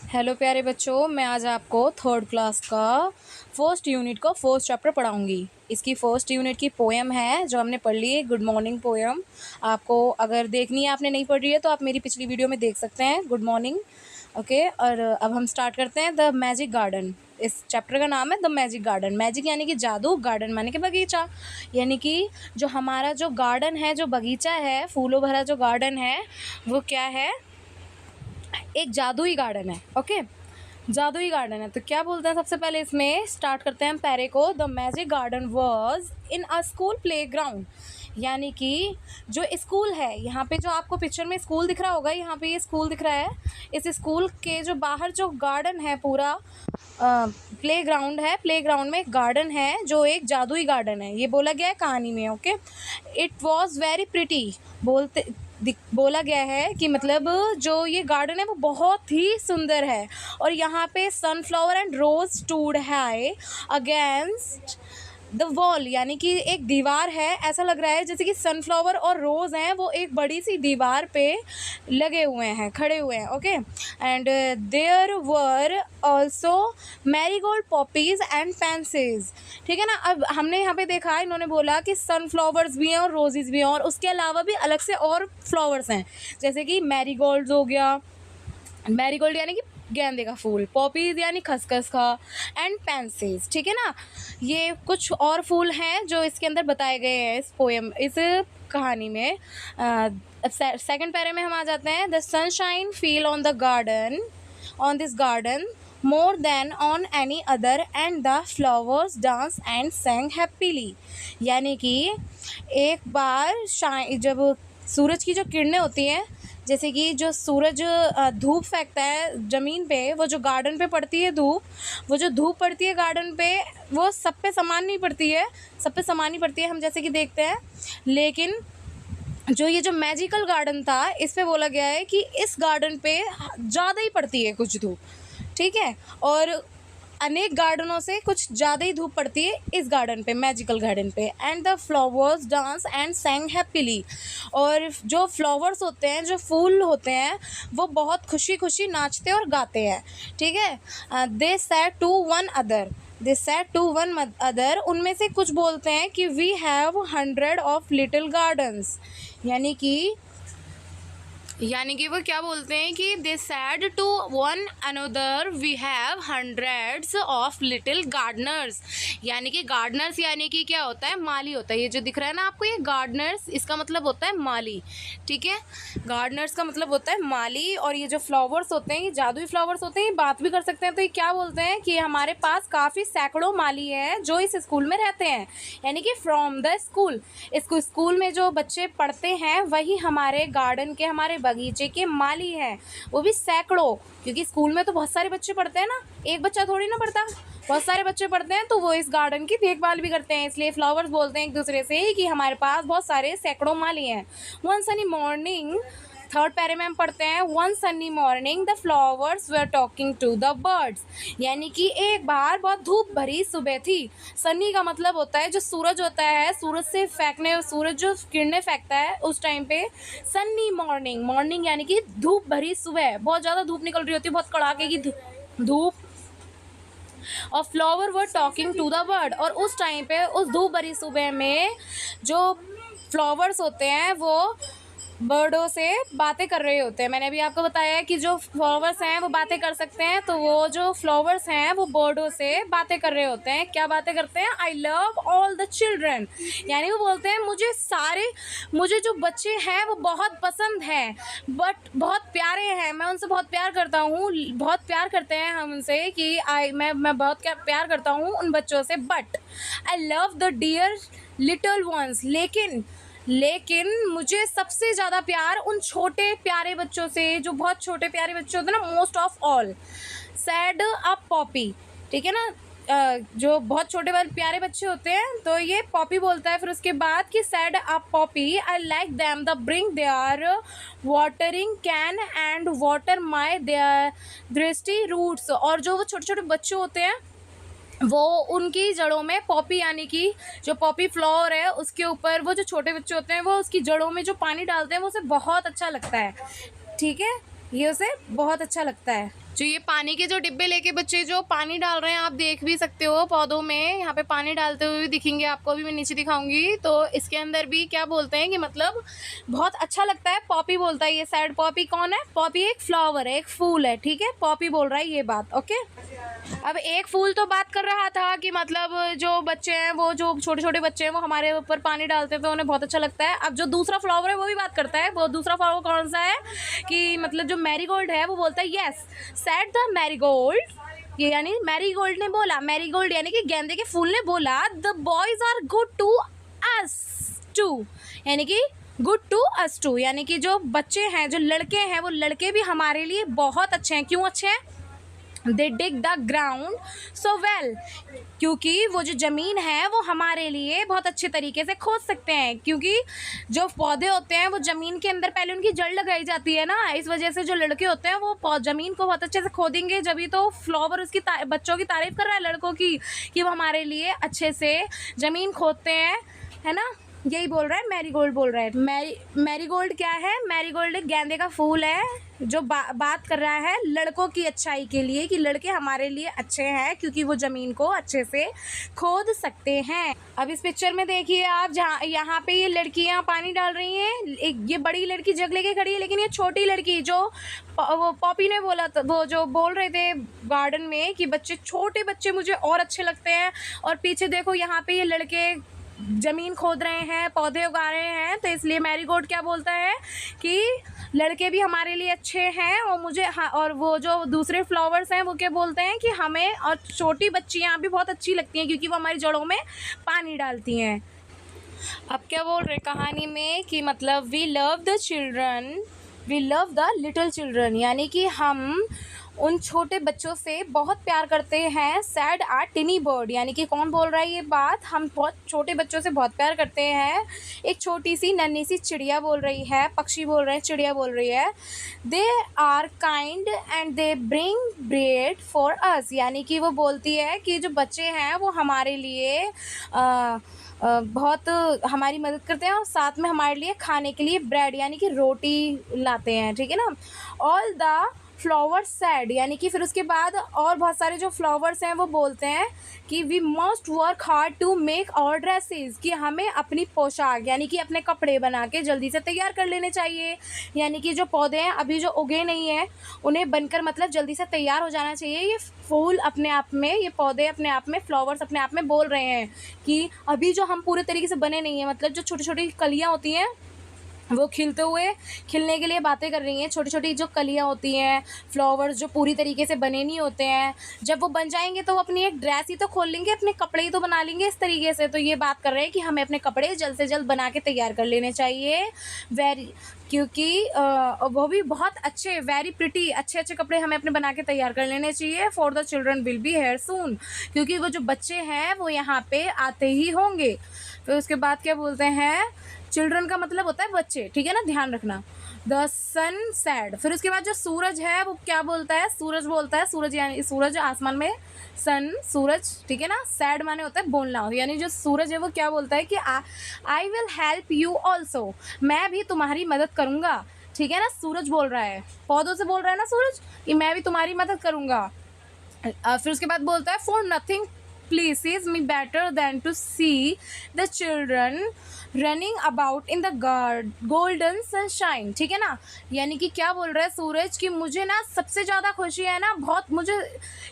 Hello प्यारे बच्चों, मैं आज आपको थर्ड क्लास का फर्स्ट यूनिट का फर्स्ट चैप्टर पढ़ाऊंगी। इसकी फर्स्ट यूनिट की पोएम है जो हमने पढ़ ली है, गुड मॉर्निंग पोएम। आपको अगर देखनी है, आपने नहीं पढ़ रही है तो आप मेरी पिछली वीडियो में देख सकते हैं, गुड मॉर्निंग। ओके, और अब हम स्टार्ट करते हैं। द मैजिक गार्डन, इस चैप्टर का नाम है द मैजिक गार्डन। मैजिक यानी कि जादू, गार्डन माने कि बगीचा, यानी कि जो हमारा जो गार्डन है, जो बगीचा है, फूलों भरा जो गार्डन है, वो क्या है? एक जादुई गार्डन है। ओके, जादुई गार्डन है। तो क्या बोलते हैं, सबसे पहले इसमें स्टार्ट करते हैं हम पैरे को। The magic garden was in a school play ground, यानी कि जो स्कूल है, यहाँ पे जो आपको पिक्चर में स्कूल दिख रहा होगा, यहाँ पे ये स्कूल दिख रहा है। इस स्कूल के जो बाहर जो गार्डन है, पूरा प्ले ग्राउंड है। प्ले ग्राउंड में एक गार्डन है जो एक जादुई गार्डन है, ये बोला गया है कहानी में। Okay, it was very pretty, बोला गया है कि मतलब जो ये गार्डन है वो बहुत ही सुंदर है। और यहाँ पे sunflower and rose stood high against the wall, यानी कि एक दीवार है। ऐसा लग रहा है जैसे कि सनफ्लावर और रोज़ हैं वो एक बड़ी सी दीवार पे लगे हुए हैं, खड़े हुए हैं। Okay, and there were also marigold poppies and pencils. ठीक है ना। अब हमने यहाँ पे देखा, इन्होंने बोला कि सनफ्लावर्स भी हैं और रोजेज़ भी हैं, और उसके अलावा भी अलग से और फ्लावर्स हैं, जैसे कि मैरीगोल्ड्स हो गया, मैरीगोल्ड यानी कि गेंदे का फूल, पॉपीज़ यानी खसखस का, एंड पेंसिल्स। ठीक है ना। ये कुछ और फूल हैं जो इसके अंदर बताए गए हैं इस पोएम, इस कहानी में। सेकंड पैरे में हम आ जाते हैं। The sunshine feel on the garden, on this garden more than on any other and the flowers dance and sang happily, यानी कि एक बार जब सूरज की जो किरणें होती हैं, जैसे कि जो सूरज धूप फेंकता है ज़मीन पे, वो जो गार्डन पे पड़ती है धूप, वो जो धूप पड़ती है गार्डन पे, वो सब पे समान नहीं पड़ती है, सब पे समान नहीं पड़ती है, हम जैसे कि देखते हैं। लेकिन जो ये जो मैजिकल गार्डन था, इस पे बोला गया है कि इस गार्डन पे ज़्यादा ही पड़ती है कुछ धूप। ठीक है, और अनेक गार्डनों से कुछ ज़्यादा ही धूप पड़ती है इस गार्डन पे, मैजिकल गार्डन पे। And the flowers dance and सैंग happily, और जो फ्लावर्स होते हैं, जो फूल होते हैं, वो बहुत खुशी खुशी नाचते और गाते हैं। ठीक है। They said to one other, they said to one other, उनमें से कुछ बोलते हैं कि we have 100 of little gardens, यानी कि वो क्या बोलते हैं कि they said to one another we have 100 of little gardeners, यानी कि गार्डनर्स यानी कि क्या होता है, माली होता है। ये जो दिख रहा है ना आपको, ये गार्डनर्स, इसका मतलब होता है माली। ठीक है, गार्डनर्स का मतलब होता है माली। और ये जो फ्लावर्स होते हैं, ये जादुई फ्लावर्स होते हैं, ये बात भी कर सकते हैं। तो ये क्या बोलते हैं कि हमारे पास काफ़ी सैकड़ों माली हैं जो इस स्कूल में रहते हैं, यानी कि फ्रॉम द स्कूल, इसको स्कूल में जो बच्चे पढ़ते हैं वही हमारे गार्डन के, हमारे बगीचे के माली हैं, वो भी सैकड़ों। क्योंकि स्कूल में तो बहुत सारे बच्चे पढ़ते हैं ना, एक बच्चा थोड़ी ना पढ़ता, बहुत सारे बच्चे पढ़ते हैं, तो वो इस गार्डन की देखभाल भी करते हैं। इसलिए फ्लावर्स बोलते हैं एक दूसरे से कि हमारे पास बहुत सारे सैकड़ों माली हैं। वन सनी मॉर्निंग, थर्ड पैरे में हम पढ़ते हैं, one sunny morning the flowers were talking to the birds, यानी कि एक बार बहुत धूप भरी सुबह थी। सनी का मतलब होता है जो सूरज होता है, सूरज से फेंकने, सूरज जो किरणें फेंकता है उस टाइम पे सनी मॉर्निंग, मॉर्निंग यानी कि धूप भरी सुबह, बहुत ज़्यादा धूप निकल रही होती है, बहुत कड़ाके की धूप। और flower were talking to the bird, और उस टाइम पे, उस धूप भरी सुबह में जो फ्लावर्स होते हैं वो बर्डों से बातें कर रहे होते हैं। मैंने अभी आपको बताया है कि जो फ्लावर्स हैं वो बातें कर सकते हैं, तो वो जो फ्लावर्स हैं वो बर्डों से बातें कर रहे होते हैं। क्या बातें करते हैं? I love all the children, यानी वो बोलते हैं मुझे जो बच्चे हैं वो बहुत पसंद हैं, बट बहुत प्यारे हैं, मैं उनसे बहुत प्यार करता हूँ, बहुत प्यार करते हैं हम उनसे, कि मैं बहुत प्यार करता हूँ उन बच्चों से। But I love the dear little ones, लेकिन मुझे सबसे ज़्यादा प्यार उन छोटे प्यारे बच्चों से, जो बहुत छोटे प्यारे बच्चे होते हैं ना, most of all sad a Poppy. ठीक है ना, जो बहुत छोटे वाले प्यारे बच्चे होते हैं, तो ये पॉपी बोलता है फिर उसके बाद कि said a poppy I like them the bring their watering can and water my their दृष्टि रूट्स, और जो वो छोटे छोटे बच्चे होते हैं वो उनकी जड़ों में, पॉपी यानी कि जो पॉपी फ्लावर है उसके ऊपर वो जो छोटे बच्चे होते हैं वो उसकी जड़ों में जो पानी डालते हैं वो उसे बहुत अच्छा लगता है। ठीक है, ये उसे बहुत अच्छा लगता है। जो ये पानी के जो डिब्बे लेके बच्चे जो पानी डाल रहे हैं, आप देख भी सकते हो पौधों में, यहाँ पे पानी डालते हुए भी दिखेंगे आपको, अभी मैं नीचे दिखाऊंगी। तो इसके अंदर भी क्या बोलते हैं कि मतलब बहुत अच्छा लगता है। पॉपी बोलता है ये साइड। पॉपी कौन है? पॉपी एक फ्लावर है, एक फूल है, ठीक है। पॉपी बोल रहा है ये बात, ओके। अब एक फूल तो बात कर रहा था कि मतलब जो बच्चे हैं, वो जो छोटे छोटे बच्चे हैं, वो हमारे ऊपर पानी डालते हैं तो उन्हें बहुत अच्छा लगता है। अब जो दूसरा फ्लावर है वो भी बात करता है। वो दूसरा फ्लावर कौन सा है कि मतलब जो मैरीगोल्ड है, वो बोलता है यस सेड द मैरीगोल्ड। ये यानी मैरीगोल्ड ने बोला, मैरीगोल्ड यानी कि गेंदे के फूल ने बोला, the boys are good to us too, यानी कि गुड टू अस टू, यानी कि जो बच्चे हैं, जो लड़के हैं, वो लड़के भी हमारे लिए बहुत अच्छे हैं। क्यों अच्छे हैं? They dig the ground so well, क्योंकि वो जो ज़मीन है वो हमारे लिए बहुत अच्छे तरीके से खोद सकते हैं। क्योंकि जो पौधे होते हैं वो ज़मीन के अंदर पहले उनकी जड़ लगाई जाती है ना, इस वजह से जो लड़के होते हैं वो ज़मीन को बहुत अच्छे से खोदेंगे, जब तो फ्लावर उसकी बच्चों की तारीफ़ कर रहा है, लड़कों की, कि वो हमारे लिए अच्छे से ज़मीन खोदते हैं, है ना। यही बोल रहा है, मैरीगोल्ड बोल रहा है। मैरीगोल्ड क्या है? मैरीगोल्ड एक गेंदे का फूल है जो बात कर रहा है लड़कों की अच्छाई के लिए, कि लड़के हमारे लिए अच्छे हैं क्योंकि वो ज़मीन को अच्छे से खोद सकते हैं। अब इस पिक्चर में देखिए आप, जहाँ यहाँ पे ये लड़कियाँ पानी डाल रही हैं। एक ये बड़ी लड़की जग लेके खड़ी है, लेकिन ये छोटी लड़की जो वो पॉपी ने बोला था, वो जो बोल रहे थे गार्डन में कि बच्चे, छोटे बच्चे मुझे और अच्छे लगते हैं। और पीछे देखो यहाँ पे ये लड़के ज़मीन खोद रहे हैं, पौधे उगा रहे हैं। तो इसलिए मैरीगोल्ड क्या बोलता है कि लड़के भी हमारे लिए अच्छे हैं, और मुझे और वो जो दूसरे फ्लावर्स हैं वो क्या बोलते हैं कि हमें और छोटी बच्चियाँ भी बहुत अच्छी लगती हैं क्योंकि वो हमारी जड़ों में पानी डालती हैं। अब क्या बोल रहे कहानी में कि मतलब we love the children, we love the little children, यानी कि हम उन छोटे बच्चों से बहुत प्यार करते हैं। सैड आ टिनी बर्ड, यानी कि कौन बोल रहा है ये बात? हम बहुत छोटे बच्चों से बहुत प्यार करते हैं। एक छोटी सी नन्ही सी चिड़िया बोल रही है, पक्षी बोल रहे हैं, चिड़िया बोल रही है। They are kind and they bring bread for us, यानी कि वो बोलती है कि जो बच्चे हैं वो हमारे लिए बहुत हमारी मदद करते हैं, और साथ में हमारे लिए खाने के लिए ब्रेड यानी कि रोटी लाते हैं, ठीक है ना। ऑल द फ्लावर्स सैड, यानी कि फिर उसके बाद और बहुत सारे जो फ्लावर्स हैं वो बोलते हैं कि we must work hard to make our dresses, कि हमें अपनी पोशाक यानी कि अपने कपड़े बना के जल्दी से तैयार कर लेने चाहिए। यानी कि जो पौधे हैं अभी जो उगे नहीं हैं उन्हें बनकर मतलब जल्दी से तैयार हो जाना चाहिए। ये फूल अपने आप में, ये पौधे अपने आप में, फ्लावर्स अपने आप में बोल रहे हैं कि अभी जो हम पूरे तरीके से बने नहीं हैं, मतलब जो छोटी छोटी कलियाँ होती हैं वो खिलते हुए, खिलने के लिए बातें कर रही हैं। छोटी छोटी जो कलियाँ होती हैं, फ्लावर्स जो पूरी तरीके से बने नहीं होते हैं, जब वो बन जाएंगे तो वो अपनी एक ड्रेस ही तो खोल लेंगे, अपने कपड़े ही तो बना लेंगे इस तरीके से। तो ये बात कर रहे हैं कि हमें अपने कपड़े जल्द से जल्द बना के तैयार कर लेने चाहिए, क्योंकि वो भी बहुत अच्छे, वेरी प्रिटी, अच्छे अच्छे कपड़े हमें अपने बना के तैयार कर लेने चाहिए। For the children will be here soon, क्योंकि वो जो बच्चे हैं वो यहाँ पे आते ही होंगे। फिर उसके बाद क्या बोलते हैं, चिल्ड्रन का मतलब होता है बच्चे, ठीक है ना, ध्यान रखना। द सन सैड, फिर उसके बाद जो सूरज है वो क्या बोलता है? सूरज बोलता है, सूरज यानी सूरज आसमान में, सन सूरज, ठीक है ना। सैड माने होता है बोलना, यानी जो सूरज है वो क्या बोलता है कि I will help you also, मैं भी तुम्हारी मदद करूँगा, ठीक है ना। सूरज बोल रहा है, पौधों से बोल रहा है ना सूरज कि मैं भी तुम्हारी मदद करूँगा। फिर उसके बाद बोलता है for nothing pleases me better than to see the children running about in the golden sunshine, ठीक है ना। यानी कि क्या बोल रहा है सूरज कि मुझे ना सबसे ज़्यादा खुशी है ना, बहुत, मुझे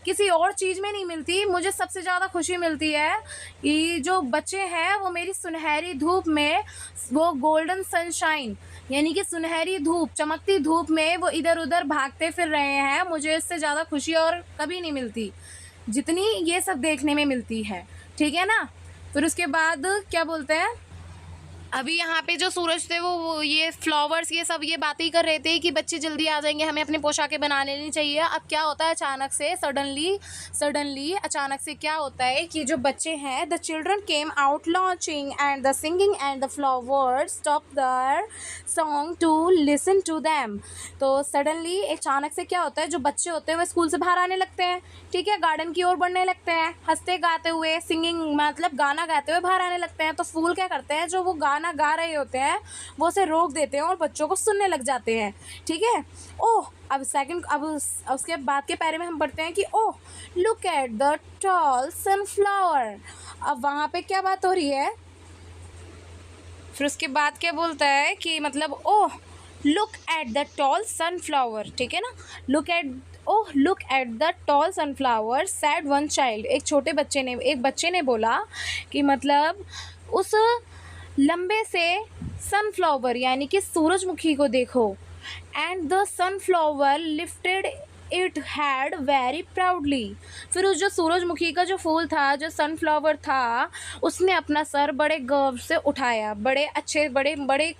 किसी और चीज़ में नहीं मिलती, मुझे सबसे ज़्यादा खुशी मिलती है कि जो बच्चे हैं वो मेरी सुनहरी धूप में, वो गोल्डन सनशाइन यानी कि सुनहरी धूप, चमकती धूप में वो इधर उधर भागते फिर रहे हैं, मुझे इससे ज़्यादा खुशी और कभी नहीं मिलती जितनी ये सब देखने में मिलती है, ठीक है ना। फिर उसके बाद क्या बोलते हैं, अभी यहाँ पे जो सूरज थे वो ये फ्लावर्स ये सब ये बातें ही कर रहे थे कि बच्चे जल्दी आ जाएंगे, हमें अपनी पोशाकें बना लेनी चाहिए। अब क्या होता है अचानक से, सडनली अचानक से क्या होता है कि जो बच्चे हैं, the children came out launching and the singing and the flowers stop their song to listen to them. तो सडनली अचानक से क्या होता है, जो बच्चे होते हैं वो स्कूल से बाहर आने लगते हैं, ठीक है, गार्डन की ओर बढ़ने लगते हैं, हंसते गाते हुए, सिंगिंग मतलब गाना गाते हुए बाहर आने लगते हैं। तो फूल क्या करते हैं, जो वो गाना गाना गा रहे होते हैं वो उसे रोक देते हैं और बच्चों को सुनने लग जाते हैं, ठीक है। ओह, अब उसके बाद के पैरे में हम पढ़ते हैं कि oh look at the tall sunflower. अब वहाँ पे क्या बात हो रही है, फिर उसके बाद क्या बोलता है कि मतलब oh look at the tall sunflower, ठीक है ना। Oh look at the tall sunflower sad one child, एक बच्चे ने बोला कि मतलब उस लंबे से सनफ्लावर यानी कि सूरजमुखी को देखो। And the sunflower lifted it had very proudly, फिर उस जो सूरजमुखी का जो फूल था, जो सनफ्लावर था, उसने अपना सर बड़े गर्व से उठाया, बड़े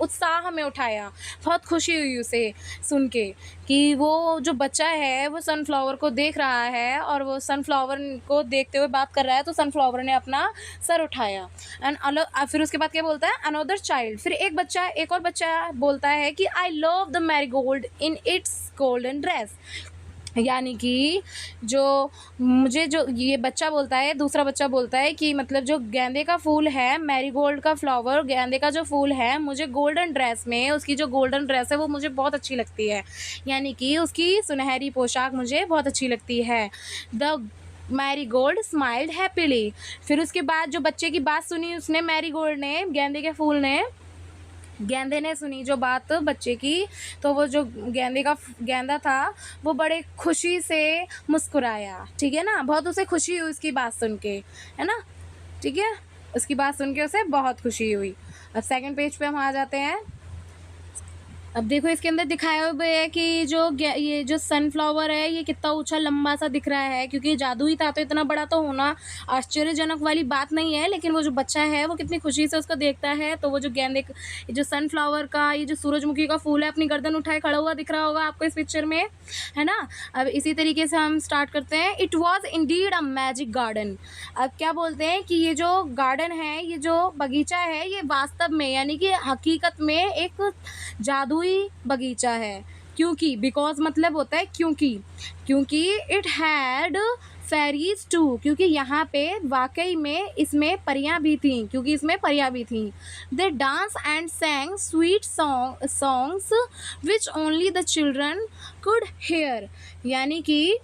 उत्साह में उठाया। बहुत खुशी हुई उसे सुन के कि वो जो बच्चा है वो सनफ्लावर को देख रहा है और वो सनफ्लावर को देखते हुए बात कर रहा है, तो सनफ्लावर ने अपना सर उठाया। फिर उसके बाद क्या बोलता है, अनदर चाइल्ड, फिर एक और बच्चा बोलता है कि आई love the marigold in its golden dress, यानी कि जो ये बच्चा बोलता है, दूसरा बच्चा बोलता है कि मतलब जो गेंदे का फूल है, मैरीगोल्ड का फ्लावर, गेंदे का जो फूल है, मुझे गोल्डन ड्रेस में, उसकी जो गोल्डन ड्रेस है वो मुझे बहुत अच्छी लगती है, यानी कि उसकी सुनहरी पोशाक मुझे बहुत अच्छी लगती है। द मैरीगोल्ड स्माइल्ड हैप्पीली, फिर उसके बाद जो बच्चे की बात सुनी उसने, मैरीगोल्ड ने, गेंदे ने सुनी जो बात बच्चे की, तो वो जो गेंदा था वो बड़े खुशी से मुस्कुराया, ठीक है ना। बहुत उसे खुशी हुई उसकी बात सुन के, है ना, ठीक है। उसकी बात सुन के उसे बहुत खुशी हुई। अब सेकंड पेज पे हम आ जाते हैं। अब देखो इसके अंदर दिखाया हुआ है कि ये जो सनफ्लावर है ये कितना ऊंचा लंबा सा दिख रहा है, क्योंकि जादुई था तो इतना बड़ा तो होना आश्चर्यजनक वाली बात नहीं है, लेकिन वो जो बच्चा है वो कितनी खुशी से उसको देखता है। तो वो जो सनफ्लावर का ये जो सूरजमुखी का फूल है अपनी गर्दन उठाए खड़ा हुआ दिख रहा होगा आपको इस पिक्चर में, है ना। अब इसी तरीके से हम स्टार्ट करते हैं। It was indeed a magic garden. अब क्या बोलते हैं कि ये जो गार्डन है, ये जो बगीचा है, ये वास्तव में यानी कि हकीकत में एक जादुई बगीचा है। क्योंकि बिकॉज मतलब होता है क्योंकि इट हैड फेरीज टू, क्योंकि यहाँ पे वाकई में इसमें परियां भी थीं, they dance and sang sweet songs which only the children could hear, यानी कि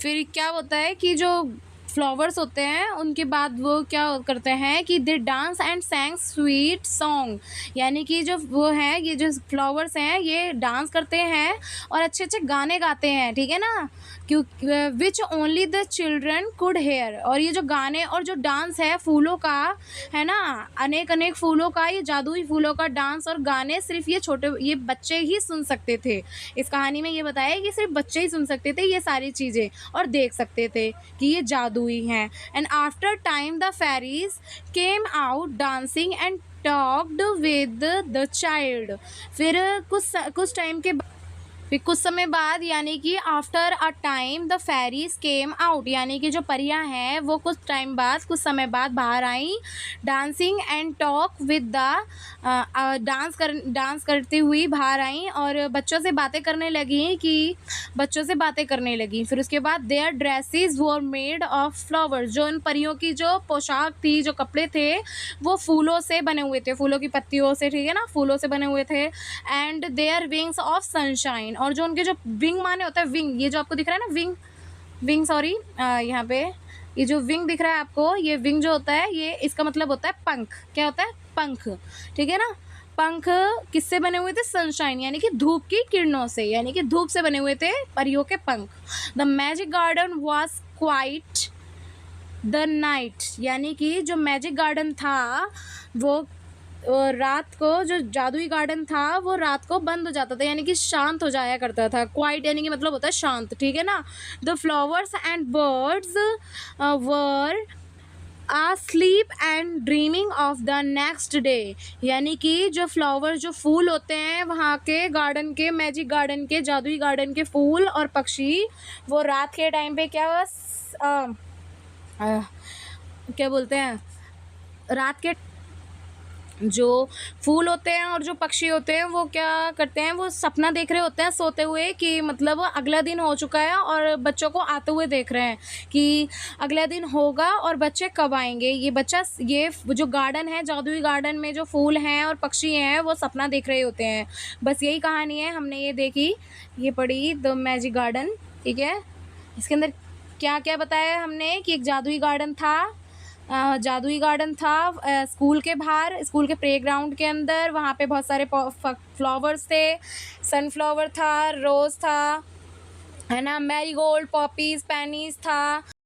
फिर क्या होता है कि जो फ्लावर्स होते हैं उनके बाद वो क्या करते हैं कि they dance and sang sweet song, यानी कि जो वो हैं, ये जो फ्लावर्स हैं ये डांस करते हैं और अच्छे अच्छे गाने गाते हैं, ठीक है ना। विच only the children could hair, और ये जो गाने और जो डांस है फूलों का, है ना, अनेक फूलों का, ये जादुई फूलों का डांस और गाने सिर्फ ये बच्चे ही सुन सकते थे। इस कहानी में ये बताया कि सिर्फ बच्चे ही सुन सकते थे ये सारी चीज़ें और देख सकते थे कि ये जादुई हैं। And after time the fairies came out dancing and talked with the child, फिर कुछ समय बाद यानी कि after a time the fairies came out, यानी कि जो परियां हैं वो कुछ समय बाद बाहर आई, dancing and talk with the dance करती हुई बाहर आई और बच्चों से बातें करने लगी। फिर उसके बाद their dresses were made of flowers, जो इन परियों की जो पोशाक थी, जो कपड़े थे, वो फूलों से बने हुए थे, फूलों की पत्तियों से, ठीक है ना, फूलों से बने हुए थे। And their wings of sunshine, और जो उनके जो विंग माने होता है विंग, ये जो आपको दिख रहा है ना विंग सॉरी, यहाँ पे ये जो विंग दिख रहा है आपको, ये विंग जो होता है ये इसका मतलब होता है पंख। क्या होता है? पंख, ठीक है ना। पंख किससे बने हुए थे? सनशाइन, यानी कि धूप की किरणों से, यानी कि धूप से बने हुए थे परियों के पंख। The magic garden was quite the night, यानी कि जो मैजिक गार्डन था वो रात को, जो जादुई गार्डन था वो रात को बंद हो जाता था, यानी कि शांत हो जाया करता था। क्वाइट यानी कि मतलब होता है शांत, ठीक है ना। The flowers and birds were sleep and dreaming of the next day, यानी कि जो फ्लावर, जो फूल होते हैं वहाँ के गार्डन के, मैजिक गार्डन के, जादुई गार्डन के फूल और पक्षी, वो रात के टाइम पे क्या बोलते हैं, जो फूल होते हैं और जो पक्षी होते हैं वो क्या करते हैं, वो सपना देख रहे होते हैं सोते हुए कि मतलब अगला दिन हो चुका है और बच्चों को आते हुए देख रहे हैं कि अगला दिन होगा और बच्चे कब आएंगे। ये जो गार्डन है, जादुई गार्डन में जो फूल हैं और पक्षी हैं वो सपना देख रहे होते हैं। बस यही कहानी है, हमने ये देखी, ये पढ़ी द मैजिक गार्डन। ठीक है, इसके अंदर क्या क्या बताया हमने कि एक जादुई गार्डन था। जादुई गार्डन था स्कूल के बाहर, स्कूल के प्लेग्राउंड के अंदर। वहाँ पे बहुत सारे फ्लावर्स थे, सनफ्लावर था, रोज़ था, है ना, मैरीगोल्ड, पॉपीज़, पेनीज़ था।